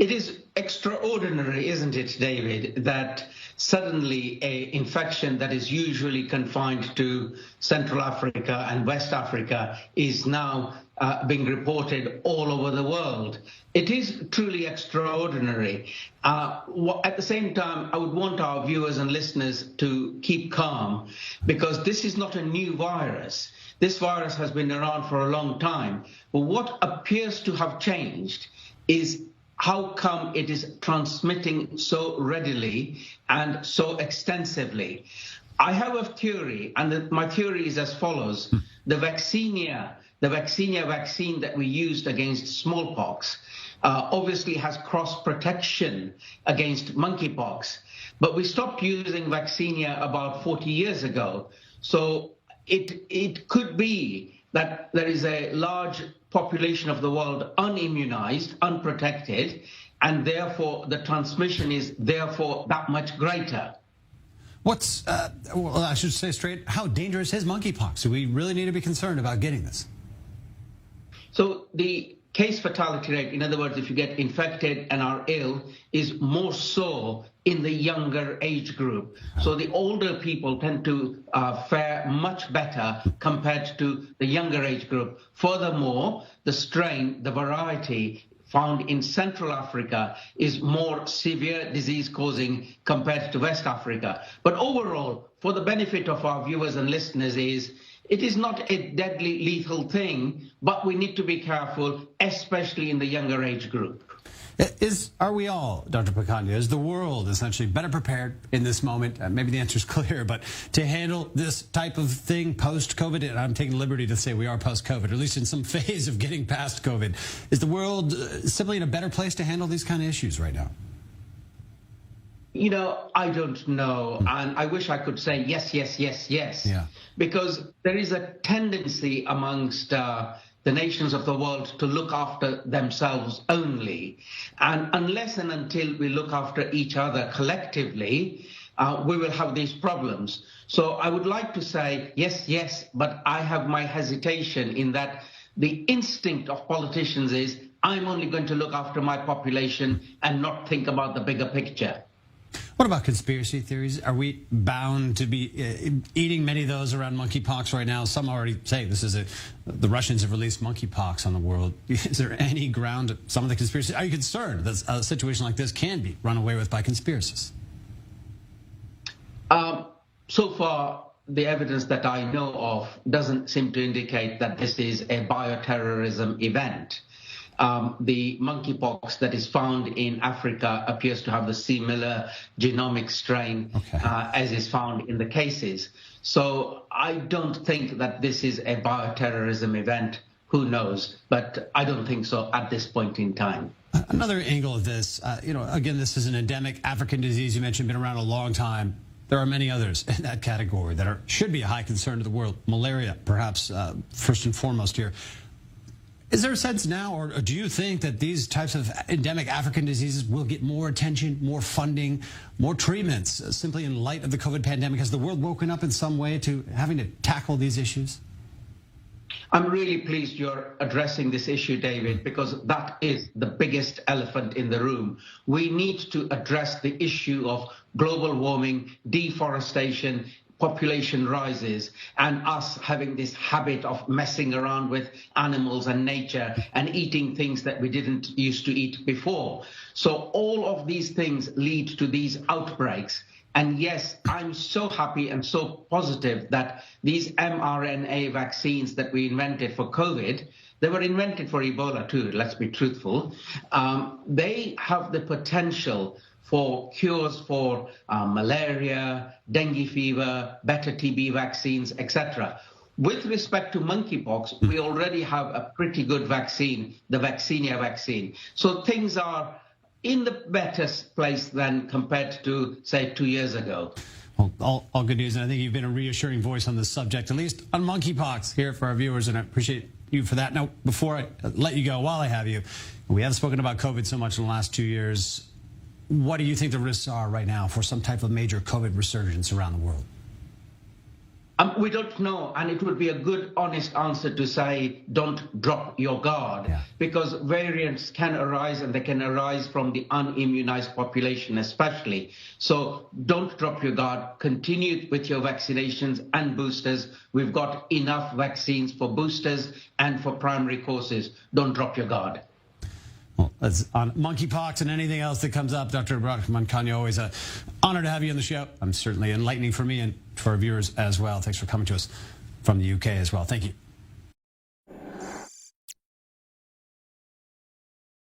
It is extraordinary, isn't it, David, that suddenly an infection that is usually confined to Central Africa and West Africa is now being reported all over the world. It is truly extraordinary. At the same time, I would want our viewers and listeners to keep calm, because this is not a new virus. This virus has been around for a long time. But what appears to have changed is how come it is transmitting so readily and so extensively. I have a theory, and my theory is as follows. The vaccinia vaccine that we used against smallpox obviously has cross-protection against monkeypox, but we stopped using vaccinia about 40 years ago. So it could be that there is a large population of the world unimmunized, unprotected, and therefore the transmission is therefore that much greater. What's, well, I should say straight, how dangerous is monkeypox? Do we really need to be concerned about getting this? So the case fatality rate, in other words, if you get infected and are ill, is more so in the younger age group. So the older people tend to fare much better compared to the younger age group. Furthermore, the strain, the variety found in Central Africa is more severe disease causing compared to West Africa. But overall, for the benefit of our viewers and listeners, it is not a deadly lethal thing, but we need to be careful, especially in the younger age group. Are we all, Dr. Pacania, is the world essentially better prepared in this moment? Maybe the answer is clear, but to handle this type of thing post-COVID, and I'm taking liberty to say we are post-COVID, or at least in some phase of getting past COVID, is the world simply in a better place to handle these kind of issues right now? You know, I don't know, and I wish I could say yes, yes, yes, yes, yeah. Because there is a tendency amongst the nations of the world to look after themselves only. And unless and until we look after each other collectively, we will have these problems. So I would like to say yes, yes, but I have my hesitation in that the instinct of politicians is I'm only going to look after my population and not think about the bigger picture. What about conspiracy theories? Are we bound to be eating many of those around monkeypox right now? Some already say this is the Russians have released monkeypox on the world. Is there any ground? Some of the conspiracy. Are you concerned that a situation like this can be run away with by conspiracists? So far, the evidence that I know of doesn't seem to indicate that this is a bioterrorism event. The monkeypox that is found in Africa appears to have the similar genomic strain as is found in the cases. So I don't think that this is a bioterrorism event. Who knows? But I don't think so at this point in time. Another angle of this, again, this is an endemic African disease. You mentioned been around a long time. There are many others in that category that should be a high concern to the world. Malaria, perhaps, first and foremost here. Is there a sense now, or do you think that these types of endemic African diseases will get more attention, more funding, more treatments, simply in light of the COVID pandemic? Has the world woken up in some way to having to tackle these issues? I'm really pleased you're addressing this issue, David, because that is the biggest elephant in the room. We need to address the issue of global warming, deforestation, population rises, and us having this habit of messing around with animals and nature and eating things that we didn't used to eat before. So all of these things lead to these outbreaks. And yes, I'm so happy and so positive that these mRNA vaccines that we invented for COVID, they were invented for Ebola too, let's be truthful. They have the potential for cures for malaria, dengue fever, better TB vaccines, etc. With respect to monkeypox, we already have a pretty good vaccine, the vaccinia vaccine. So things are in the better place than compared to, say, 2 years ago. Well, all good news, and I think you've been a reassuring voice on this subject, at least on monkeypox here for our viewers, and I appreciate you for that. Now, before I let you go, while I have you, we have spoken about COVID so much in the last 2 years. What do you think the risks are right now for some type of major COVID resurgence around the world? We don't know, and it would be a good, honest answer to say, don't drop your guard, because variants can arise, and they can arise from the unimmunized population especially. So don't drop your guard. Continue with your vaccinations and boosters. We've got enough vaccines for boosters and for primary courses. Don't drop your guard. Well, that's on monkeypox and anything else that comes up. Dr. Abdurrahman Kanya, always an honor to have you on the show. I'm certainly enlightening for me and for our viewers as well. Thanks for coming to us from the UK as well. Thank you.